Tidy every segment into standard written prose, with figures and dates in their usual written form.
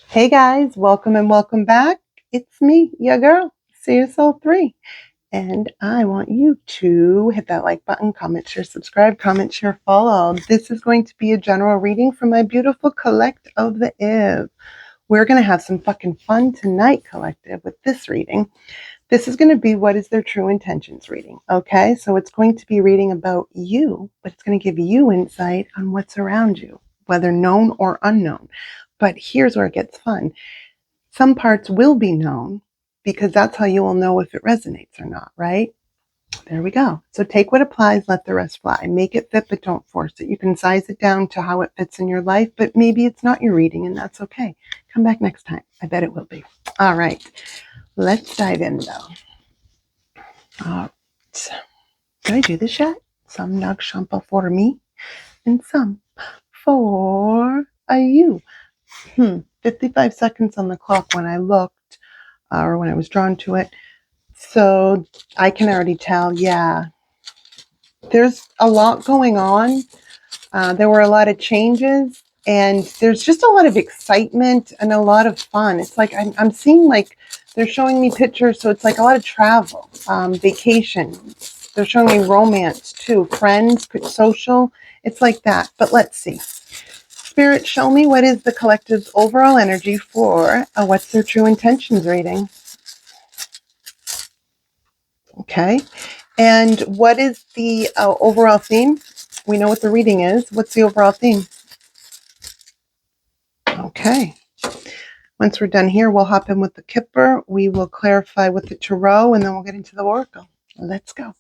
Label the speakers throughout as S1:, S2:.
S1: Hey guys, welcome and welcome back. It's me, your girl, See Soul 3. And I want you to hit that like button, comment, share, subscribe, comment, share, follow. This is going to be a general reading from my beautiful collective. We're going to have some fucking fun tonight, collective, with this reading. This is going to be what is their true intentions reading. Okay, so it's going to be reading about you, but it's going to give you insight on what's around you, whether known or unknown. But here's where it gets fun. Some parts will be known because that's how you will know if it resonates or not, right? There we go. So take what applies, let the rest fly. Make it fit, but don't force it. You can size it down to how it fits in your life, but maybe it's not your reading, and that's okay. Come back next time. I bet it will be. All right. Let's dive in, though. All right. Did I do this yet? Some Nagchampa for me, and some for you. 55 seconds on the clock when I looked, or when I was drawn to it. So I can already tell, yeah, there's a lot going on. There were a lot of changes, and there's just a lot of excitement and a lot of fun. It's like I'm seeing, like, they're showing me pictures, so it's like a lot of travel, vacations. They're showing me romance too, friends, social. It's like that. But let's see. Spirit, show me what is the collective's overall energy for what's their true intentions reading. Okay. And what is the overall theme? We know what the reading is. What's the overall theme? Okay. Once we're done here, we'll hop in with the Kipper. We will clarify with the Tarot, and then we'll get into the Oracle. Let's go.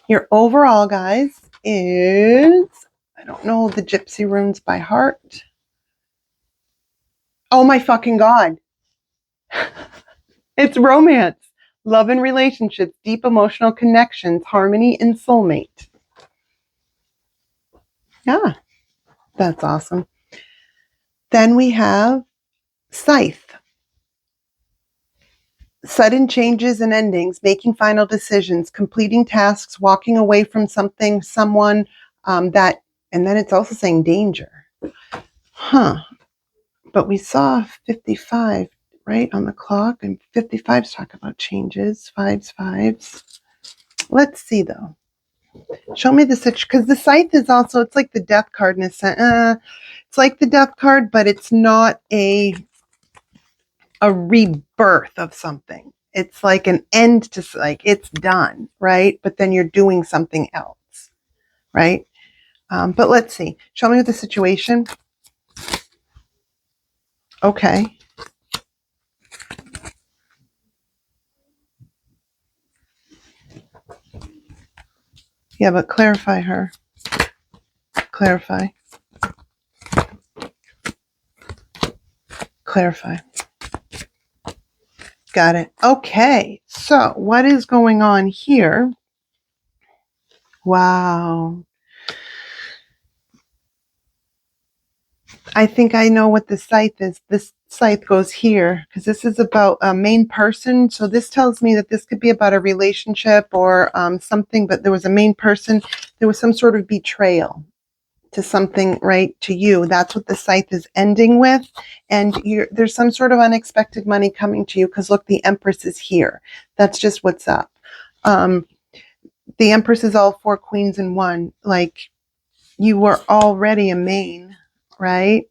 S1: Your overall, guys, is, I don't know the Gypsy runes by heart. Oh my fucking God. It's romance, love and relationships, deep emotional connections, harmony, and soulmate. Yeah, that's awesome. Then we have Scythe. Sudden changes and endings, making final decisions, completing tasks, walking away from something, someone, that, and then it's also saying danger. But we saw 55, right, on the clock, and 55s talk about changes, fives. Let's see, though. Show me the situation, because the Scythe is also, it's like the Death card in a sense. It's like the Death card, but it's not a rebirth of something. It's like an end to, like, it's done, right? But then you're doing something else, right? But let's see. Show me the situation. Okay. Yeah, but clarify her. Clarify. Clarify. Got it. Okay. So what is going on here? Wow. I think I know what the Scythe is. This Scythe goes here because this is about a main person. So this tells me that this could be about a relationship or something, but there was a main person. There was some sort of betrayal to something, right, to you. That's what the Scythe is ending with. And there's some sort of unexpected money coming to you because, look, the Empress is here. That's just what's up. The Empress is all four queens in one. Like, you were already a main, right?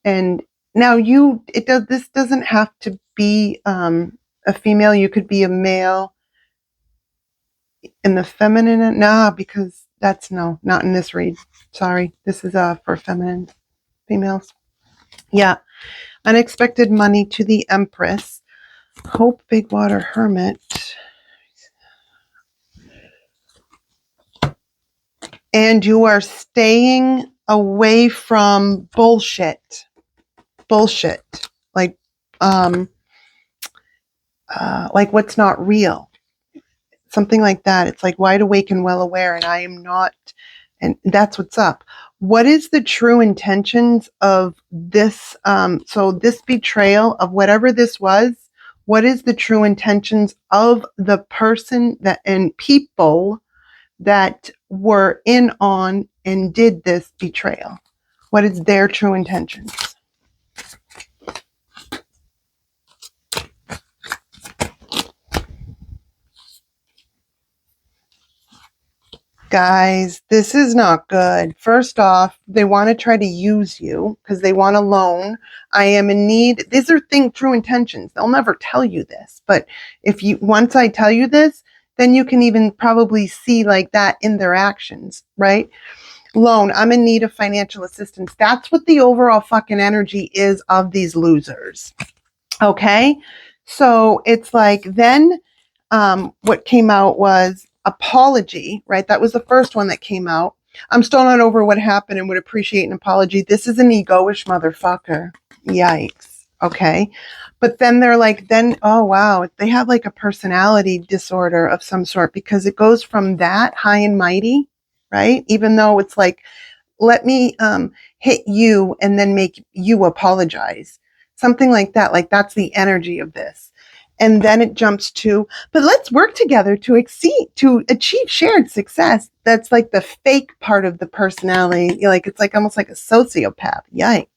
S1: And now this doesn't have to be a female. You could be a male in the feminine. Nah, because that's not in this read. Sorry. This is for feminine females. Yeah. Unexpected money to the Empress. Hope, Big Water Hermit. And you are staying away from bullshit. Like, like what's not real. Something like that. It's like wide awake and well aware, and I am not, and that's what's up. What is the true intentions of this? So this betrayal of whatever this was, what is the true intentions of the person that and people that were in on and did this betrayal? What is their true intentions? Guys, this is not good. First off, they want to try to use you because they want a loan. I am in need. These are true intentions. They'll never tell you this, but once I tell you this, then you can even probably see like that in their actions, right? Loan. I'm in need of financial assistance. That's what the overall fucking energy is of these losers. Okay. So it's like, then what came out was apology, right? That was the first one that came out. I'm still not over what happened and would appreciate an apology. This is an egoish motherfucker. Yikes. Okay. But then they're like, oh wow, they have like a personality disorder of some sort, because it goes from that high and mighty, right? Even though it's like, let me hit you and then make you apologize. Something like that. Like, that's the energy of this. And then it jumps to, but let's work together to achieve shared success. That's like the fake part of the personality. Like, it's like almost like a sociopath. Yikes.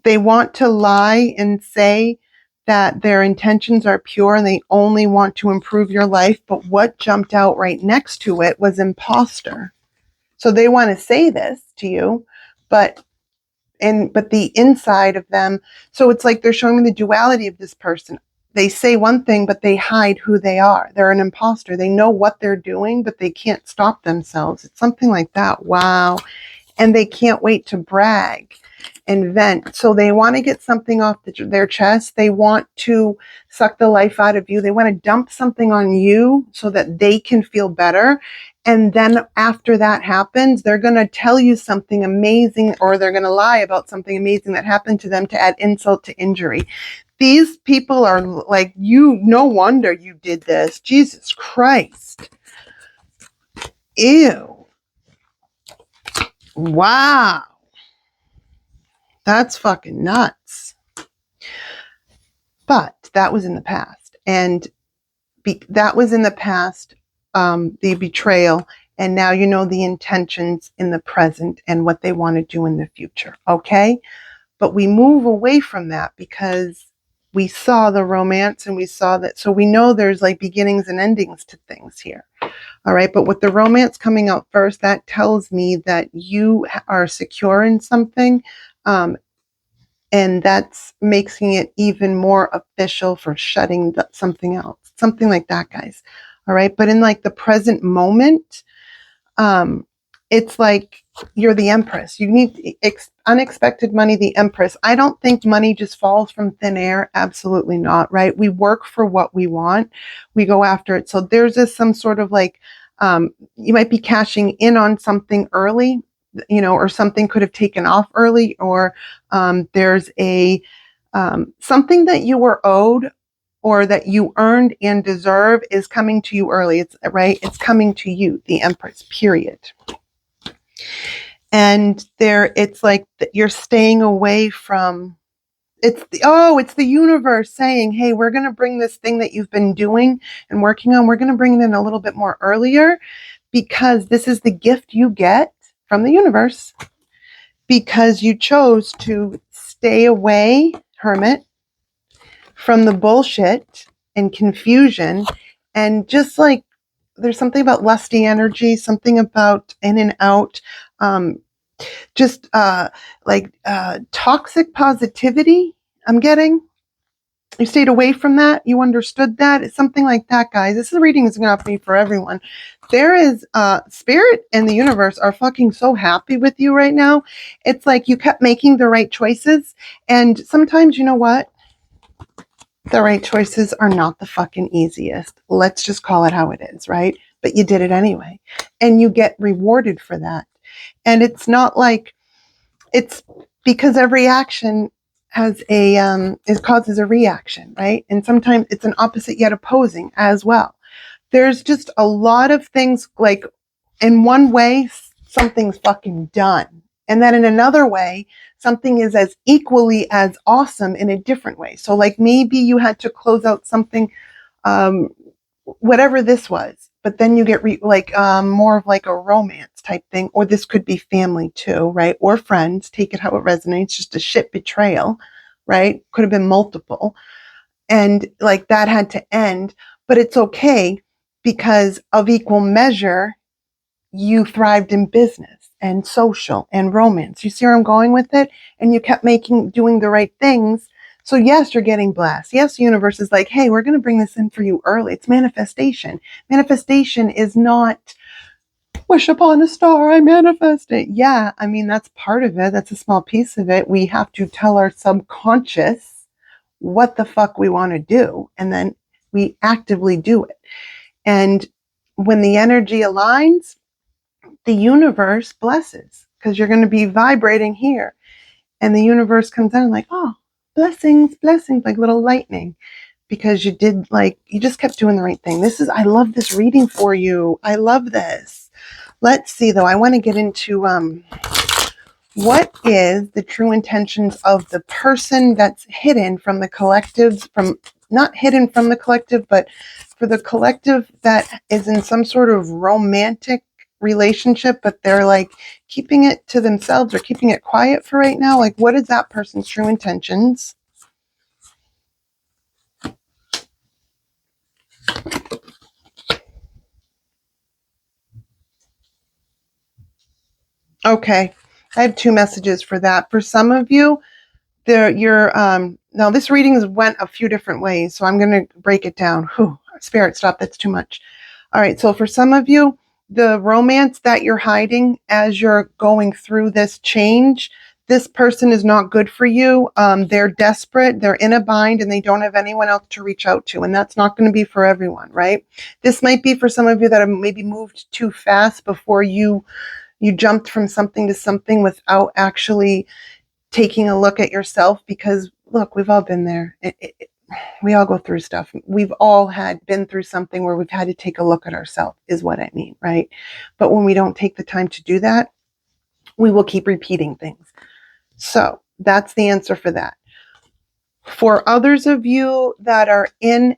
S1: They want to lie and say that their intentions are pure and they only want to improve your life. But what jumped out right next to it was imposter. So they want to say this to you, but the inside of them, so it's like they're showing me the duality of this person. They say one thing, but they hide who they are. They're an imposter. They know what they're doing, but they can't stop themselves. It's something like that. Wow. And they can't wait to brag and vent. So they want to get something off their chest. They want to suck the life out of you. They want to dump something on you so that they can feel better. And then after that happens, they're going to tell you something amazing, or they're going to lie about something amazing that happened to them to add insult to injury. These people are like, no wonder you did this. Jesus Christ. Ew. Wow. That's fucking nuts. But that was in the past. And that was in the past, the betrayal. And now you know the intentions in the present and what they want to do in the future. Okay? But we move away from that because we saw the romance and we saw that. So we know there's like beginnings and endings to things here. All right. But with the romance coming out first, that tells me that you are secure in something. And that's making it even more official for shutting something else. Something like that, guys. All right. But in like the present moment, it's like you're the Empress. You need unexpected money, the Empress. I don't think money just falls from thin air. Absolutely not, right? We work for what we want. We go after it. So there's some sort of like, you might be cashing in on something early, or something could have taken off early, or there's something that you were owed or that you earned and deserve is coming to you early. It's right. It's coming to you, the Empress, period. And it's like you're staying away from, it's the universe saying, hey, we're going to bring this thing that you've been doing and working on, we're going to bring it in a little bit more earlier, because this is the gift you get from the universe, because you chose to stay away, hermit, from the bullshit and confusion. And just like there's something about lusty energy, something about in and out, toxic positivity I'm getting. You stayed away from that. You understood that. It's something like that, guys. This reading is going to be for everyone. There is spirit and the universe are fucking so happy with you right now. It's like you kept making the right choices. And sometimes, you know what? The right choices are not the fucking easiest. Let's just call it how it is, right? But you did it anyway. And you get rewarded for that. And it's not like, it's because every action has it causes a reaction, right? And sometimes it's an opposite yet opposing as well. There's just a lot of things, like in one way, something's fucking done. And then in another way, something is as equally as awesome in a different way. So like maybe you had to close out something, whatever this was, but then you get more of like a romance type thing, or this could be family too, right? Or friends, take it how it resonates, just a shit betrayal, right? Could have been multiple. And like that had to end, but it's okay, because of equal measure, you thrived in business and social and romance. You see where I'm going with it? And you kept doing the right things. So yes, you're getting blessed. Yes, the universe is like, hey, we're going to bring this in for you early. It's manifestation. Manifestation is not wish upon a star, I manifest it. Yeah, I mean, that's part of it. That's a small piece of it. We have to tell our subconscious what the fuck we want to do. And then we actively do it. And when the energy aligns, the universe blesses because you're going to be vibrating here. And the universe comes down like, oh, blessings, blessings, like little lightning. Because you just kept doing the right thing. I love this reading for you. I love this. Let's see though. I want to get into what is the true intentions of the person that's hidden from the collectives, not hidden from the collective, but for the collective that is in some sort of romantic relationship, but they're like keeping it to themselves or keeping it quiet for right now. Like, what is that person's true intentions? Okay, I have two messages for that. For some of you, now this reading went a few different ways, so I'm going to break it down. Whew, Spirit, stop, that's too much. All right, so for some of you, the romance that you're hiding as you're going through this change, this person is not good for you. They're desperate, they're in a bind, and they don't have anyone else to reach out to, and that's not going to be for everyone, right? This might be for some of you that have maybe moved too fast before you jumped from something to something without actually taking a look at yourself, because look, we've all been there. We all go through stuff. We've all been through something where we've had to take a look at ourselves, is what I mean, right? But when we don't take the time to do that, we will keep repeating things. So that's the answer for that. For others of you that are in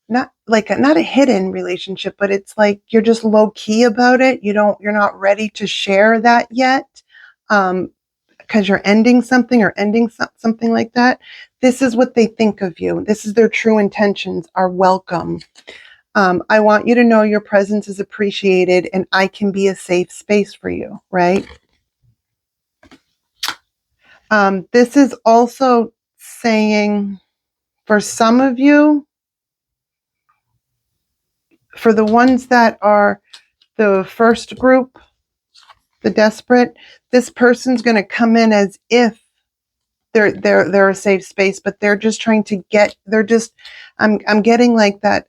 S1: not a hidden relationship, but it's like you're just low key about it. You're not ready to share that yet. Because you're ending something or ending something like that. This is what they think of you. This is their true intentions are welcome. I want you to know your presence is appreciated and I can be a safe space for you, right? This is also saying for some of you, for the ones that are the first group, the desperate, this person's going to come in as if they're a safe space, but they're just trying to I'm getting like that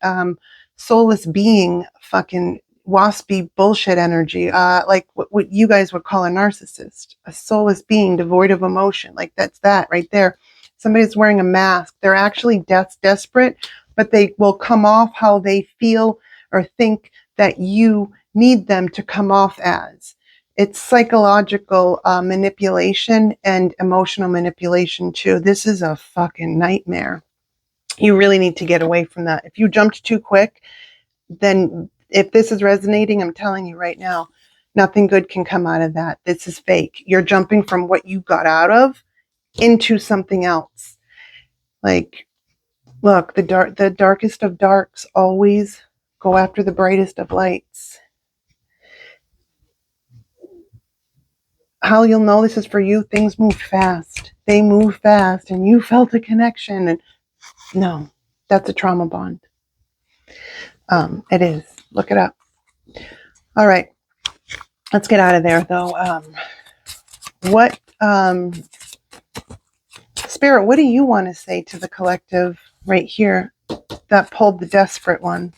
S1: soulless being fucking waspy bullshit energy, like what you guys would call a narcissist, a soulless being devoid of emotion. Like that's that right there. Somebody's wearing a mask. They're actually desperate, but they will come off how they feel or think that you need them to come off as. It's psychological manipulation and emotional manipulation too. This is a fucking nightmare. You really need to get away from that. If you jumped too quick, then if this is resonating, I'm telling you right now, nothing good can come out of that. This is fake. You're jumping from what you got out of into something else. Like, look, the darkest of darks always go after the brightest of lights. How you'll know this is for you, things move fast. They move fast and you felt a connection. And no, that's a trauma bond. It is. Look it up. All right. Let's get out of there though. Spirit, what do you want to say to the collective right here that pulled the desperate one?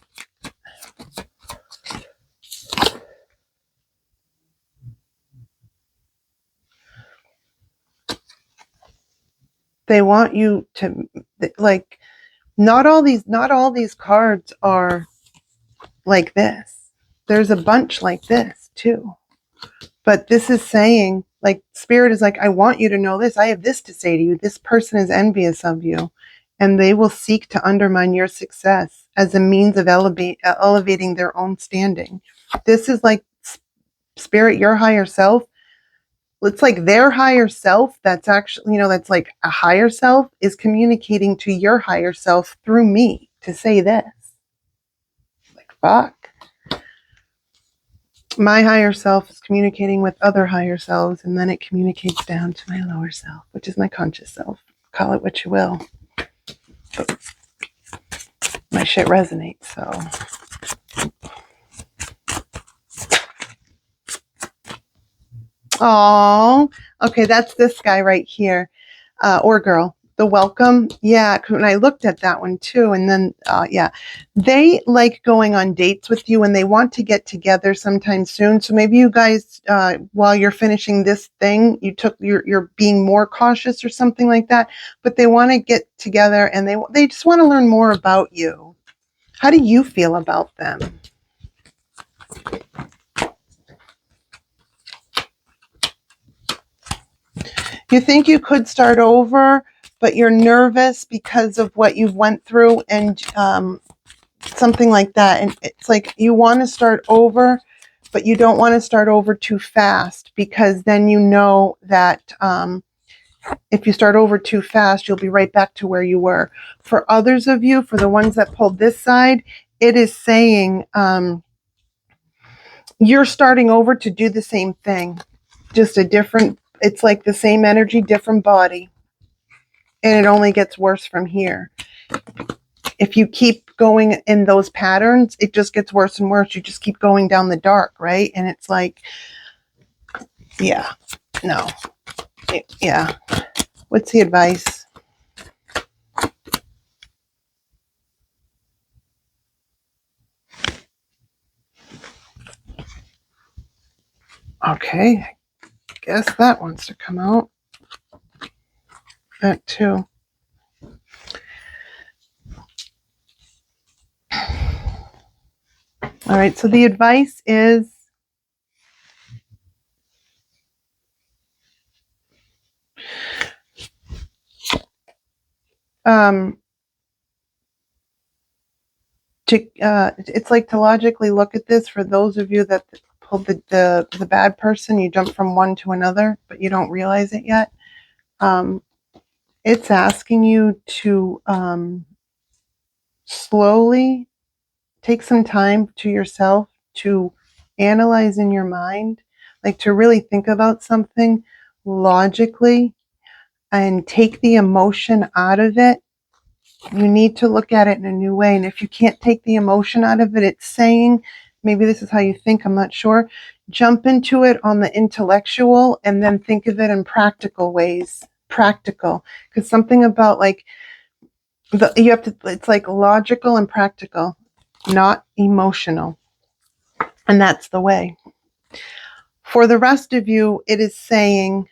S1: They want you to, like, not all these cards are like this. There's a bunch like this too. But this is saying, like, Spirit is like, I want you to know this. I have this to say to you. This person is envious of you, and they will seek to undermine your success as a means of elevating their own standing. This is like, Spirit, your higher self. It's like their higher self that's actually, that's like a higher self is communicating to your higher self through me to say this. Like, Fuck. My higher self is communicating with other higher selves, and then it communicates down to my lower self, which is my conscious self. Call it what you will. But my shit resonates, so. Oh, okay, that's this guy right here, or girl. The welcome, yeah. When I looked at that one too, and then yeah, they like going on dates with you, and they want to get together sometime soon. So maybe you guys, while you're finishing this thing, you're being more cautious or something like that. But they want to get together, and they just want to learn more about you. How do you feel about them? You think you could start over, but you're nervous because of what you've went through and something like that. And it's like you want to start over, but you don't want to start over too fast, because then you know that if you start over too fast, you'll be right back to where you were. For others of you, for the ones that pulled this side, it is saying you're starting over to do the same thing, just a different, it's like the same energy, different body. And it only gets worse from here. If you keep going in those patterns, it just gets worse and worse. You just keep going down the dark, right? And it's like, yeah, no. Yeah. What's the advice? Okay. I guess that wants to come out. That too. All right. So the advice is it's like to logically look at this. For those of you that pulled the bad person, you jump from one to another, but you don't realize it yet. It's asking you to slowly take some time to yourself to analyze in your mind, like to really think about something logically and take the emotion out of it. You need to look at it in a new way. And if you can't take the emotion out of it, it's saying, maybe this is how you think, I'm not sure. Jump into it on the intellectual and then think of it in practical ways. Practical. Because something about like, you have to, it's like logical and practical, not emotional. And that's the way. For the rest of you, it is saying,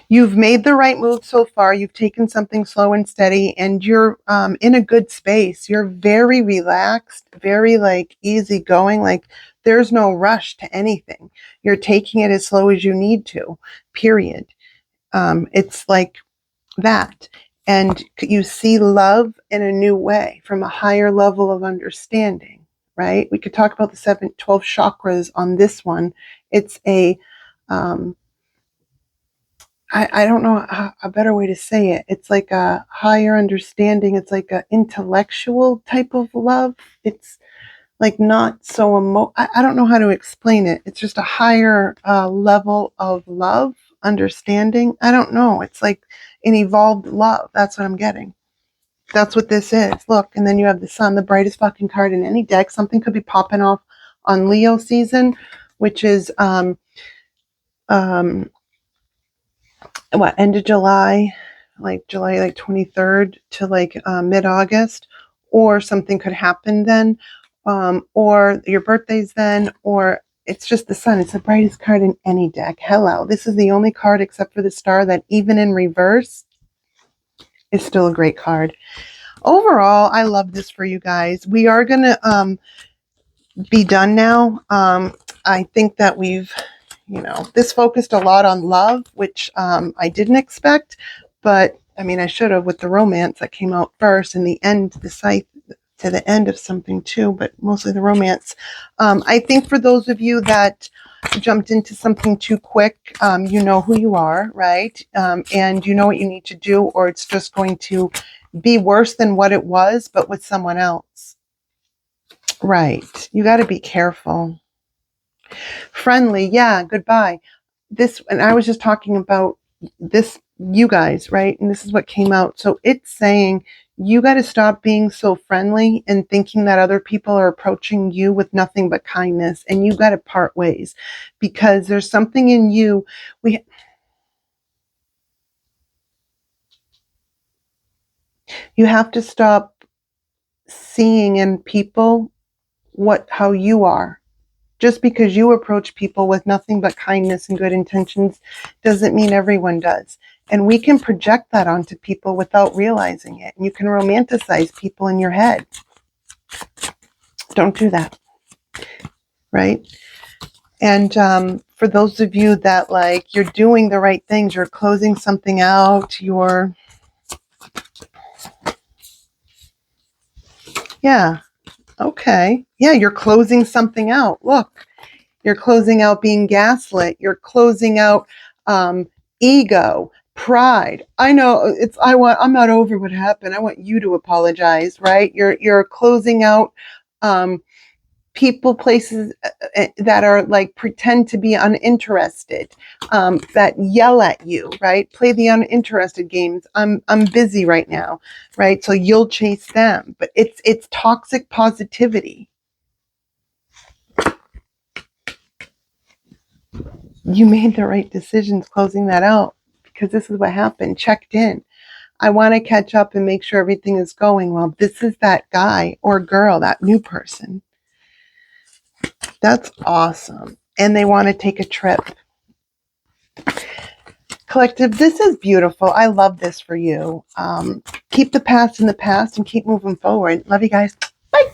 S1: you've made the right move so far. You've taken something slow and steady, and you're in a good space. You're very relaxed, very like easygoing. Like there's no rush to anything. You're taking it as slow as you need to, period. It's like that. And you see love in a new way from a higher level of understanding, right? We could talk about the 12 chakras on this one. It's a, I don't know a better way to say it. It's like a higher understanding. It's like an intellectual type of love. It's like not so I don't know how to explain it. It's just a higher level of love, understanding. I don't know. It's like an evolved love. That's what I'm getting. That's what this is. Look, and then you have the sun, the brightest fucking card in any deck. Something could be popping off on Leo season, which is what, end of July, like July like 23rd to like mid-August, or something could happen then, or your birthday's then, or it's just the sun. It's the brightest card in any deck. Hello, this is the only card except for the star that even in reverse is still a great card. Overall, I love this for you guys. We are gonna be done now. I think that we've, this focused a lot on love, which I didn't expect, but I mean, I should have with the romance that came out first, and the end, the scythe to the end of something too, but mostly the romance. I think for those of you that jumped into something too quick, you know who you are, right? And you know what you need to do, or it's just going to be worse than what it was, but with someone else. Right. You got to be careful. Friendly. Yeah. Goodbye. This, and I was just talking about this, you guys, right? And this is what came out. So it's saying you got to stop being so friendly and thinking that other people are approaching you with nothing but kindness, and you got to part ways, because there's something in you. You have to stop seeing in people how you are. Just because you approach people with nothing but kindness and good intentions doesn't mean everyone does. And we can project that onto people without realizing it. And you can romanticize people in your head. Don't do that. Right? And for those of you that like, you're doing the right things, you're closing something out, yeah, okay. Yeah, you're closing something out. Look, you're closing out being gaslit. You're closing out ego, pride. I know I'm not over what happened. I want you to apologize, right? You're closing out people, places that are like pretend to be uninterested, that yell at you, right? Play the uninterested games. I'm busy right now, right? So you'll chase them, but it's toxic positivity. You made the right decisions closing that out, because this is what happened. Checked in. I want to catch up and make sure everything is going well. This is that guy or girl, that new person. That's awesome. And they want to take a trip. Collective, this is beautiful. I love this for you. Keep the past in the past and keep moving forward. Love you guys. Bye.